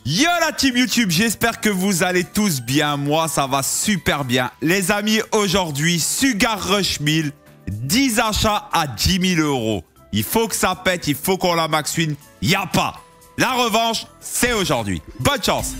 Yo la team YouTube, j'espère que vous allez tous bien. Moi, ça va super bien. Les amis, aujourd'hui, Sugar Rush 1000, 10 achats à 10 000 euros. Il faut que ça pète, il faut qu'on la max win. Y a pas. La revanche, c'est aujourd'hui. Bonne chance.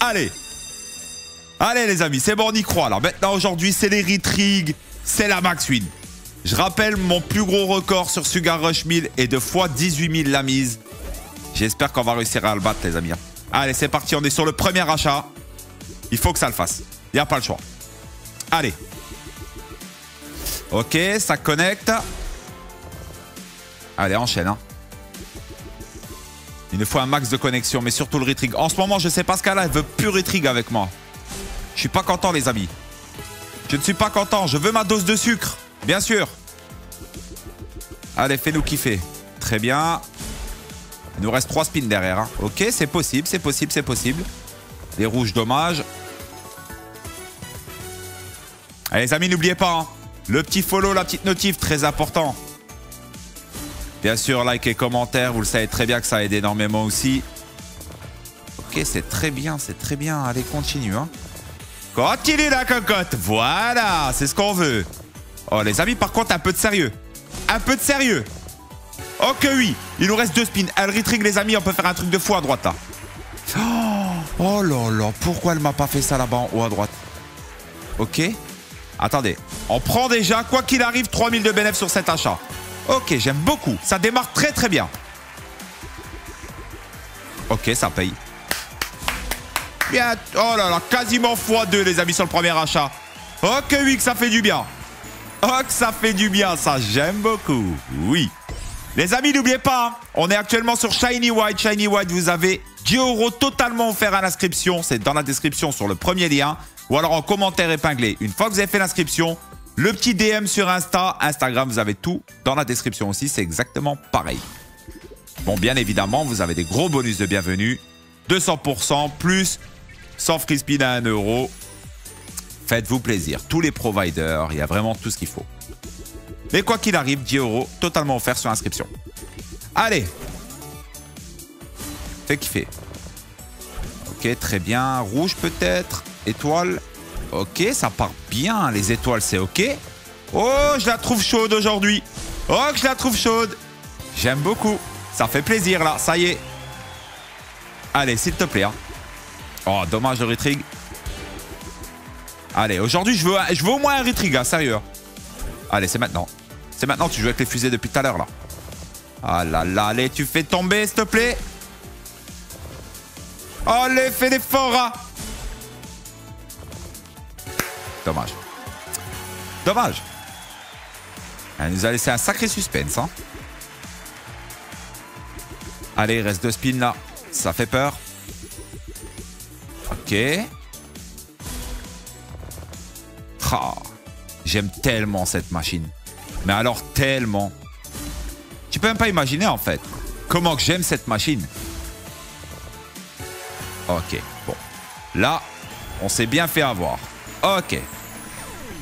Allez. Allez les amis, c'est bon, on y croit. Alors maintenant, aujourd'hui, c'est les retrigs, c'est la max win. Je rappelle, mon plus gros record sur Sugar Rush 1000 est de fois 18 000 la mise. J'espère qu'on va réussir à le battre, les amis. Allez, c'est parti, on est sur le premier achat. Il faut que ça le fasse. Il n'y a pas le choix. Allez. Ok, ça connecte. Allez, enchaîne. Hein. Il nous faut un max de connexion, mais surtout le retrig. En ce moment, je sais pas ce qu'elle a, elle veut plus retrig avec moi. Je suis pas content, les amis. Je ne suis pas content, je veux ma dose de sucre. Bien sûr. Allez, fais-nous kiffer. Très bien. Il nous reste 3 spins derrière. Hein. Ok, c'est possible, c'est possible, c'est possible. Les rouges, dommage. Allez, les amis, n'oubliez pas. Hein. Le petit follow, la petite notif, très important. Bien sûr, like et commentaire. Vous le savez très bien que ça aide énormément aussi. Ok, c'est très bien, c'est très bien. Allez, continue. Hein. Continue la cocotte. Voilà, c'est ce qu'on veut. Oh, les amis, par contre, un peu de sérieux. Un peu de sérieux. Ok, oui. Il nous reste 2 spins. Elle retrig, les amis. On peut faire un truc de fou à droite, là. Oh là là. Pourquoi elle m'a pas fait ça là-bas en haut à droite? Ok. Attendez. On prend déjà, quoi qu'il arrive, 3000 de bénéfices sur cet achat. Ok, j'aime beaucoup. Ça démarre très, très bien. Ok, ça paye. Bien. Oh là là. Quasiment x2, les amis, sur le premier achat. Ok, oui, que ça fait du bien. Oh, que ça fait du bien, ça. J'aime beaucoup. Oui. Les amis, n'oubliez pas, hein, on est actuellement sur Shiny White. Shiny White, vous avez 10 € totalement offert à l'inscription. C'est dans la description sur le premier lien. Ou alors en commentaire épinglé. Une fois que vous avez fait l'inscription, le petit DM sur Insta, Instagram, vous avez tout dans la description aussi. C'est exactement pareil. Bon, bien évidemment, vous avez des gros bonus de bienvenue. 200% plus 100 free spin à 1 €. Faites-vous plaisir. Tous les providers, il y a vraiment tout ce qu'il faut. Mais quoi qu'il arrive, 10 € totalement offert sur inscription. Allez. Fais kiffer. Ok, très bien. Rouge peut-être. Étoile. Ok, ça part bien. Les étoiles, c'est ok. Oh, je la trouve chaude aujourd'hui. Oh, que je la trouve chaude. J'aime beaucoup. Ça fait plaisir là. Ça y est. Allez, s'il te plaît. Hein. Oh, dommage le retrig. Allez, aujourd'hui, je veux au moins un retrig, hein, sérieux. Allez, c'est maintenant. C'est maintenant, tu joues avec les fusées depuis tout à l'heure, là. Ah là là, allez, tu fais tomber, s'il te plaît. Allez, fais des forts, hein. Dommage. Dommage. Elle nous a laissé un sacré suspense, hein. Allez, il reste 2 spins, là. Ça fait peur. Ok. Ah, j'aime tellement cette machine. Mais alors tellement. Tu peux même pas imaginer en fait comment que j'aime cette machine. Ok, bon. Là, on s'est bien fait avoir. Ok.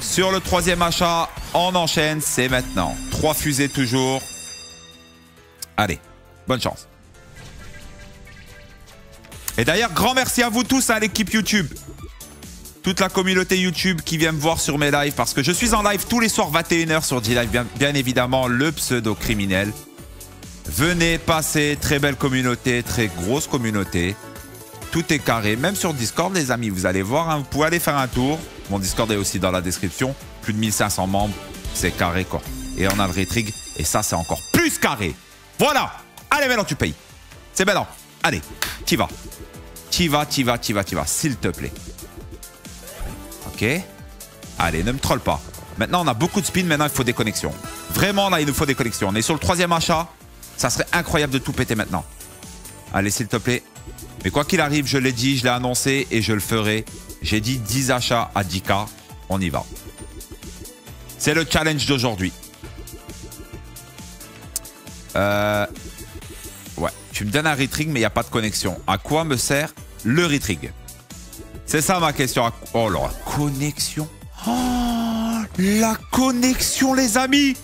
Sur le 3e achat, on enchaîne, c'est maintenant. 3 fusées toujours. Allez, bonne chance. Et d'ailleurs, grand merci à vous tous, à l'équipe YouTube. Toute la communauté YouTube qui vient me voir sur mes lives parce que je suis en live tous les soirs 21 h sur D-Live, bien évidemment le pseudo criminel. Venez passer, très belle communauté, très grosse communauté. Tout est carré, même sur Discord les amis, vous allez voir, hein, vous pouvez aller faire un tour. Mon Discord est aussi dans la description, plus de 1500 membres, c'est carré quoi. Et on a le retrig et ça c'est encore plus carré. Voilà, allez maintenant tu payes. C'est maintenant, allez, t'y vas. T'y vas, t'y vas, t'y vas, t'y vas, s'il te plaît. Ok. Allez, ne me troll pas. Maintenant, on a beaucoup de spins. Maintenant, il faut des connexions. Vraiment, là, il nous faut des connexions. On est sur le 3e achat. Ça serait incroyable de tout péter maintenant. Allez, s'il te plaît. Mais quoi qu'il arrive, je l'ai dit, je l'ai annoncé et je le ferai. J'ai dit 10 achats à 10K. On y va. C'est le challenge d'aujourd'hui. Ouais. Tu me donnes un retrig, mais il n'y a pas de connexion. À quoi me sert le retrig? C'est ça ma question. Oh là, connexion. Oh, la connexion, les amis.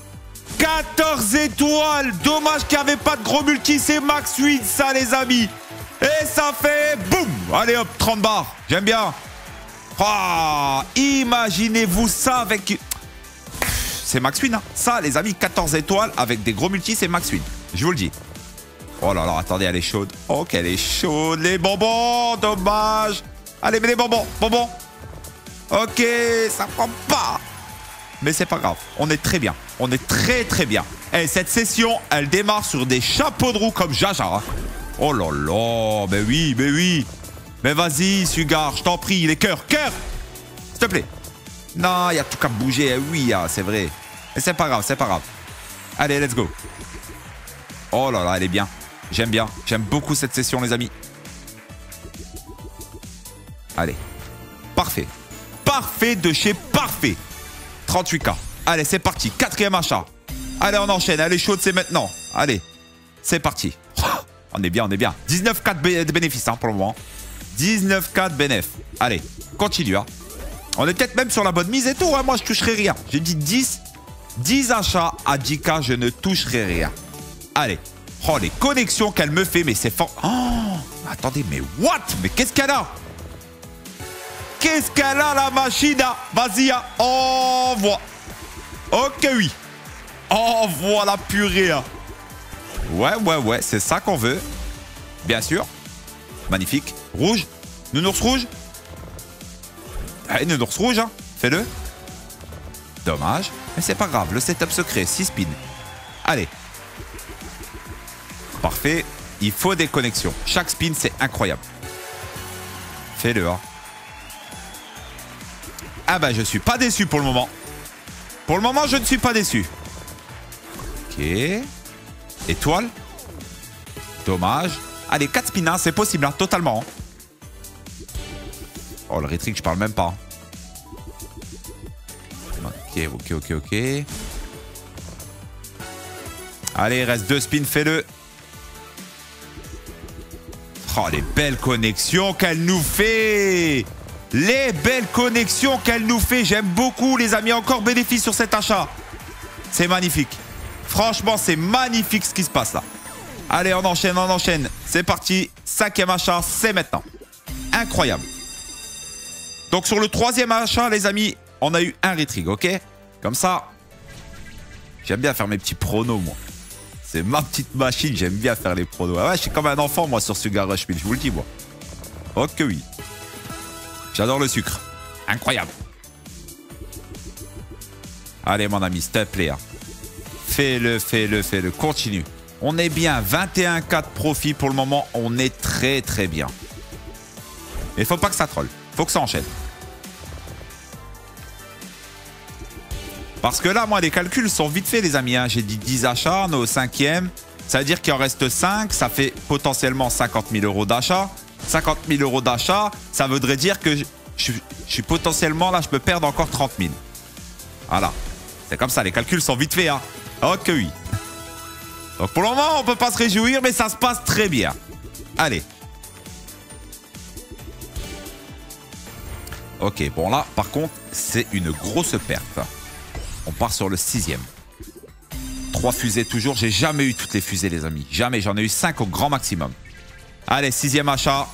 14 étoiles. Dommage qu'il n'y avait pas de gros multi. C'est max 8, ça, les amis. Et ça fait boum. Allez hop, 30 barres. J'aime bien. Oh, imaginez-vous ça avec... C'est max win. Hein. Ça, les amis, 14 étoiles avec des gros multis, c'est max win. Je vous le dis. Oh là là, attendez, elle est chaude. Oh, qu'elle est chaude. Les bonbons, dommage. Allez, mais les bonbons, bonbons. Ok, ça prend pas. Mais c'est pas grave. On est très bien. On est très très bien. Et cette session, elle démarre sur des chapeaux de roue comme Jaja. Hein. Oh là là, mais oui, mais oui. Mais vas-y, Sugar, je t'en prie, les cœurs, cœurs. S'il te plaît. Non, il y a tout qu'à bouger. Oui, ah, c'est vrai. Mais c'est pas grave, c'est pas grave. Allez, let's go. Oh là là, elle est bien. J'aime bien. J'aime beaucoup cette session, les amis. Allez. Parfait. Parfait de chez parfait. 38K. Allez, c'est parti. 4e achat. Allez, on enchaîne. Elle est chaude, c'est maintenant. Allez. C'est parti. On est bien, on est bien. 19K de bénéfices hein, pour le moment. 19K de bénéfices. Allez, continue. Hein. On est peut-être même sur la bonne mise et tout. Hein. Moi, je toucherai rien. J'ai dit 10 achats à 10K. Je ne toucherai rien. Allez. Oh, les connexions qu'elle me fait. Mais c'est fort. Oh, attendez, mais what? Mais qu'est-ce qu'elle a? Qu'est-ce qu'elle a, la machine? Vas-y, hein. Envoie. Ok, oui. Envoie la purée. Hein. Ouais, c'est ça qu'on veut. Bien sûr. Magnifique. Rouge. Nounours rouge. Allez, nounours rouge, hein. Fais-le. Dommage. Mais c'est pas grave. Le setup secret. 6 spins. Allez. Parfait. Il faut des connexions. Chaque spin, c'est incroyable. Fais-le, hein. Ah bah, je suis pas déçu pour le moment. Pour le moment, je ne suis pas déçu. Ok. Étoile. Dommage. Allez, 4 spins, hein, c'est possible, hein, totalement. Oh, le rétrick, je parle même pas. Ok. Allez, il reste 2 spins, fais-le. Oh, les belles connexions qu'elle nous fait. Les belles connexions qu'elle nous fait. J'aime beaucoup, les amis. Encore bénéfice sur cet achat. C'est magnifique. Franchement, c'est magnifique ce qui se passe là. Allez, on enchaîne. C'est parti. 5e achat, c'est maintenant. Incroyable. Donc, sur le 3e achat, les amis, on a eu un retrig, ok? Comme ça, j'aime bien faire mes petits pronos, moi. C'est ma petite machine, j'aime bien faire les pronos. Ah ouais, je suis comme un enfant, moi, sur Sugar Rush Mill, je vous le dis, moi. Ok, oui. J'adore le sucre. Incroyable. Allez, mon ami, s'il te plaît. Hein. Fais-le. Continue. On est bien. 21K de profit pour le moment. On est très, très bien. Mais faut pas que ça troll. Faut que ça enchaîne. Parce que là, moi, les calculs sont vite faits, les amis. Hein. J'ai dit 10 achats, on est au 5e. Ça veut dire qu'il en reste 5. Ça fait potentiellement 50 000 euros d'achat. 50 000 euros d'achat, ça voudrait dire que je suis potentiellement là, je peux perdre encore 30 000. Voilà. C'est comme ça, les calculs sont vite faits. Hein. Ok, oui. Donc pour le moment, on ne peut pas se réjouir, mais ça se passe très bien. Allez. Ok, bon là, par contre, c'est une grosse perte. On part sur le 6e. 3 fusées toujours. J'ai jamais eu toutes les fusées, les amis. Jamais. J'en ai eu 5 au grand maximum. Allez, 6e achat.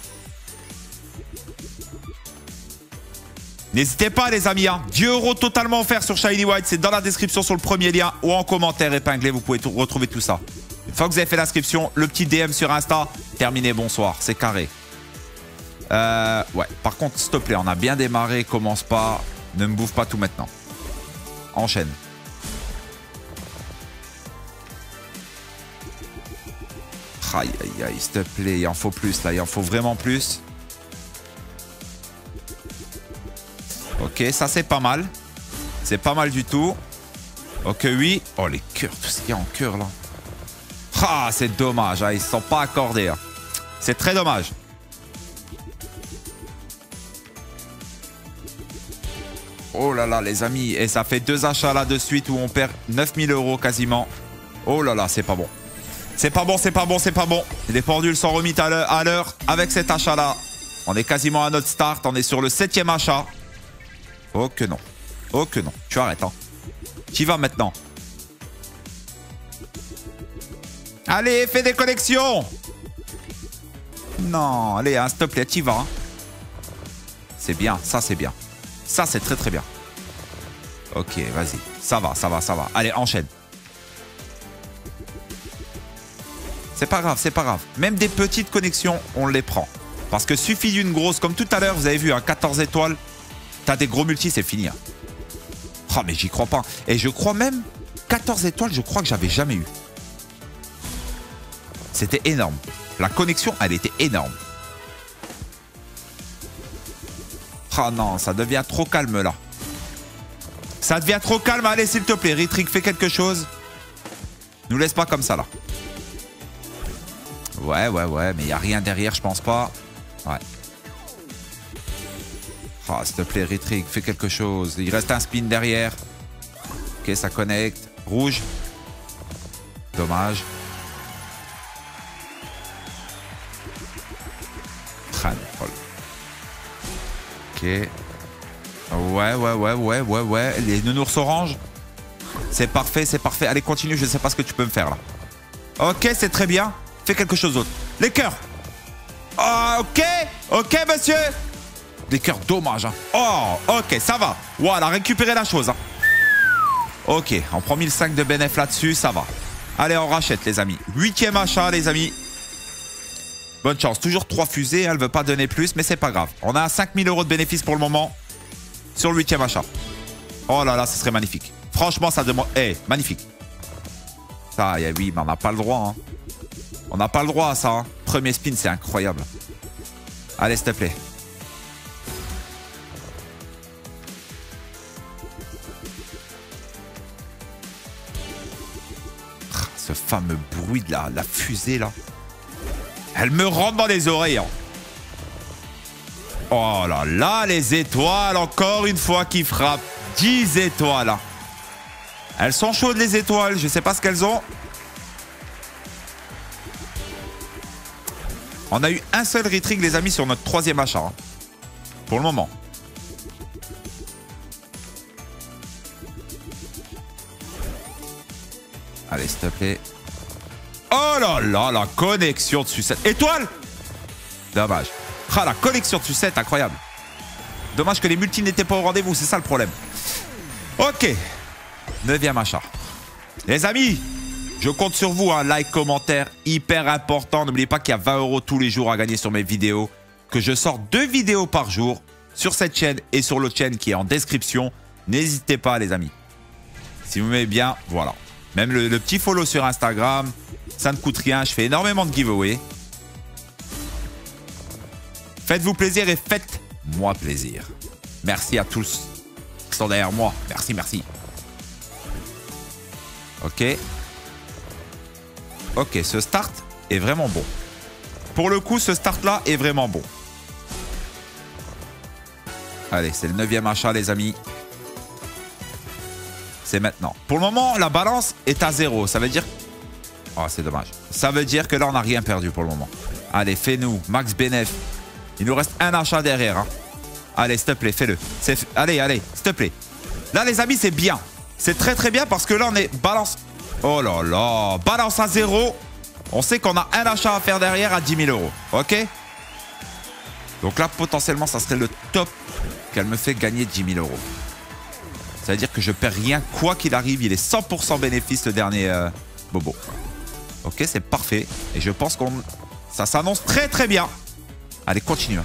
N'hésitez pas, les amis. Hein. 10 € totalement offert sur Shiny White. C'est dans la description sur le premier lien ou en commentaire épinglé. Vous pouvez retrouver tout ça. Une fois que vous avez fait l'inscription, le petit DM sur Insta. Terminé, bonsoir. C'est carré. Ouais. Par contre, s'il te plaît, on a bien démarré. Commence pas. Ne me bouffe pas tout maintenant. Enchaîne. Aïe, s'il te plaît, il en faut plus là, il en faut vraiment plus. Ok, ça c'est pas mal. C'est pas mal du tout. Ok, oui. Oh, les cœurs, tout ce qu'il y a en cœur là. Ah, c'est dommage, hein, ils ne sont pas accordés. Hein. C'est très dommage. Oh là là, les amis, et ça fait 2 achats là de suite où on perd 9000 € quasiment. Oh là là, c'est pas bon. C'est pas bon. Les pendules sont remises à l'heure avec cet achat-là. On est quasiment à notre start. On est sur le 7e achat. Oh que non. Tu arrêtes, hein. Tu y vas maintenant. Allez, fais des connexions. Non, allez, hein, s'il te plaît, t'y vas. Hein. C'est bien, ça c'est bien. Ça c'est très très bien. Ok, vas-y. Ça va, ça va, ça va. Allez, enchaîne. C'est pas grave, c'est pas grave. Même des petites connexions, on les prend. Parce que suffit d'une grosse, comme tout à l'heure, vous avez vu, hein, 14 étoiles. T'as des gros multis, c'est fini. Hein. Oh, mais j'y crois pas. Et je crois même, 14 étoiles, je crois que j'avais jamais eu. C'était énorme. La connexion, elle était énorme. Oh non, ça devient trop calme là. Ça devient trop calme. Allez, s'il te plaît, Ritrick, fais quelque chose. Nous laisse pas comme ça là. Ouais, mais il n'y a rien derrière, je pense pas. Ouais. Oh, s'il te plaît, Ritrick, fais quelque chose. Il reste un spin derrière. Ok, ça connecte. Rouge. Dommage. Ok. Ouais. Les nounours orange. C'est parfait, c'est parfait. Allez, continue, je ne sais pas ce que tu peux me faire là. Ok, c'est très bien. Fais quelque chose d'autre. Les cœurs. Oh, ok, monsieur. Des cœurs, dommage. Hein. Oh, ok, ça va. Voilà, récupérer la chose. Hein. Ok, on prend 1005 de bénéf là-dessus, ça va. Allez, on rachète, les amis. 8e achat, les amis. Bonne chance. Toujours 3 fusées, elle ne veut pas donner plus, mais c'est pas grave. On a 5000 € de bénéfices pour le moment sur le 8e achat. Oh là là, ce serait magnifique. Franchement, ça demande... Eh, magnifique. Ça, oui, mais on n'a pas le droit. Hein. On n'a pas le droit à ça. Hein. Premier spin, c'est incroyable. Allez, s'il te plaît. Ce fameux bruit de la fusée, là. Elle me rentre dans les oreilles. Hein. Oh là là, les étoiles, encore une fois, qui frappent. 10 étoiles. Hein. Elles sont chaudes, les étoiles. Je ne sais pas ce qu'elles ont. On a eu un seul retrig, les amis, sur notre 3e achat. Hein. Pour le moment. Allez, s'il te plaît. Oh là là, la connexion de sucette. Étoile! Dommage. Ah, la connexion de sucette, incroyable. Dommage que les multis n'étaient pas au rendez-vous, c'est ça le problème. Ok. 9e achat. Les amis, je compte sur vous. Un like, commentaire, hyper important. N'oubliez pas qu'il y a 20 € tous les jours à gagner sur mes vidéos. Que je sors 2 vidéos par jour sur cette chaîne et sur l'autre chaîne qui est en description. N'hésitez pas, les amis. Si vous m'aimez bien, voilà. Même le petit follow sur Instagram, ça ne coûte rien. Je fais énormément de giveaways. Faites-vous plaisir et faites-moi plaisir. Merci à tous qui sont derrière moi. Merci, merci. Ok. Ok, ce start est vraiment bon. Pour le coup, ce start-là est vraiment bon. Allez, c'est le 9e achat, les amis. C'est maintenant. Pour le moment, la balance est à 0. Ça veut dire... Oh, c'est dommage. Ça veut dire que là, on n'a rien perdu pour le moment. Allez, fais-nous. Max Bénéf. Il nous reste un achat derrière. Hein. Allez, s'il te plaît, fais-le. Allez, s'il te plaît. Là, les amis, c'est bien. C'est très, très bien parce que là, on est balance... Oh là là. Balance à 0. On sait qu'on a un achat à faire derrière à 10 000 €. OK? Donc là, potentiellement, ça serait le top qu'elle me fait gagner 10 000 €. Ça veut dire que je perds rien quoi qu'il arrive. Il est 100% bénéfice le dernier bobo. Ok, c'est parfait. Et je pense qu'on... Ça s'annonce très très bien. Allez, continue.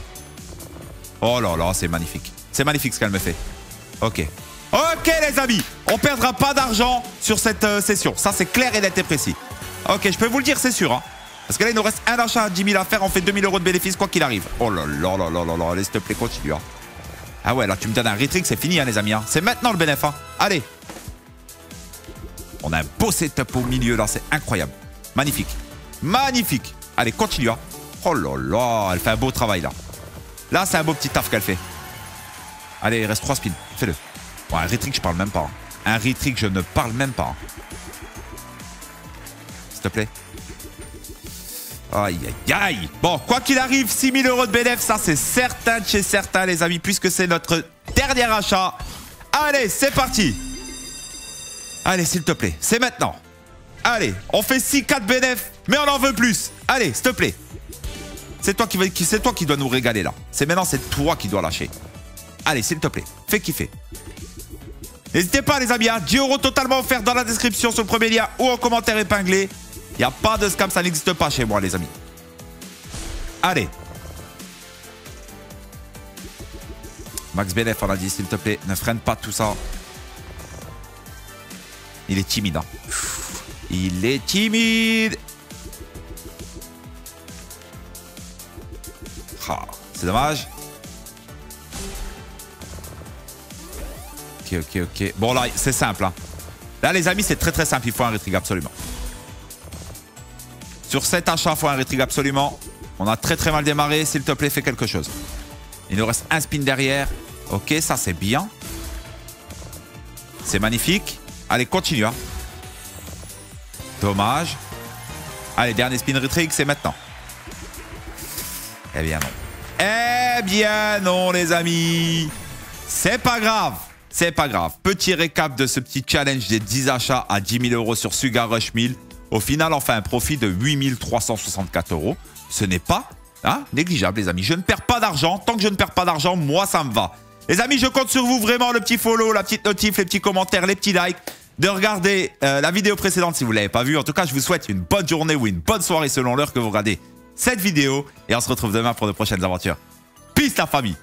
Oh là là, c'est magnifique. C'est magnifique ce qu'elle me fait. Ok. Ok les amis, on perdra pas d'argent sur cette session. Ça c'est clair et net et précis. Ok, je peux vous le dire, c'est sûr. Hein. Parce que là, il nous reste un achat à 10 000 à faire. On fait 2 000 € de bénéfice quoi qu'il arrive. Oh là là là là là là. Allez, s'il te plaît, continue. Hein. Ah ouais, là, tu me donnes un retrig, c'est fini, hein, les amis. Hein. C'est maintenant le bénéfice. Hein. Allez. On a un beau setup au milieu, là. C'est incroyable. Magnifique. Magnifique. Allez, continue. Hein. Oh là là. Elle fait un beau travail, là. Là, c'est un beau petit taf qu'elle fait. Allez, il reste 3 spins. Fais-le. Bon, un retrig, je parle même pas. Hein. Un retrig, je ne parle même pas. Hein. S'il te plaît. Aïe, aïe, aïe. Bon, quoi qu'il arrive, 6 000 € de bénéfice, ça c'est certain de chez certains, les amis, puisque c'est notre dernier achat. Allez, c'est parti. Allez, s'il te plaît, c'est maintenant. Allez, on fait 6-4 bénéfices, mais on en veut plus. Allez, s'il te plaît. C'est toi qui dois nous régaler là. C'est maintenant, c'est toi qui dois lâcher. Allez, s'il te plaît, fais kiffer. N'hésitez pas les amis, hein, 10 € totalement offert dans la description sur le premier lien ou en commentaire épinglé. Il n'y a pas de scam, ça n'existe pas chez moi les amis. Allez. Max Benef, on a dit, s'il te plaît, ne freine pas tout ça. Il est timide. Hein. Il est timide. Ah, c'est dommage. Ok. Bon, là, c'est simple. Hein. Là, les amis, c'est très simple. Il faut un retrig absolument. Sur cet achat, il faut un retrig absolument. On a très mal démarré. S'il te plaît, fais quelque chose. Il nous reste un spin derrière. Ok, ça, c'est bien. C'est magnifique. Allez, continue. Hein. Dommage. Allez, dernier spin retrig, c'est maintenant. Eh bien, non. Eh bien, non, les amis. C'est pas grave. C'est pas grave. Petit récap de ce petit challenge des 10 achats à 10 000 € sur Sugar Rush 1000. Au final, on fait un profit de 8 364 €. Ce n'est pas négligeable, les amis. Je ne perds pas d'argent. Tant que je ne perds pas d'argent, moi, ça me va. Les amis, je compte sur vous vraiment. Le petit follow, la petite notif, les petits commentaires, les petits likes. De regarder la vidéo précédente si vous ne l'avez pas vue. En tout cas, je vous souhaite une bonne journée ou une bonne soirée selon l'heure que vous regardez cette vidéo. Et on se retrouve demain pour de prochaines aventures. Peace, la famille.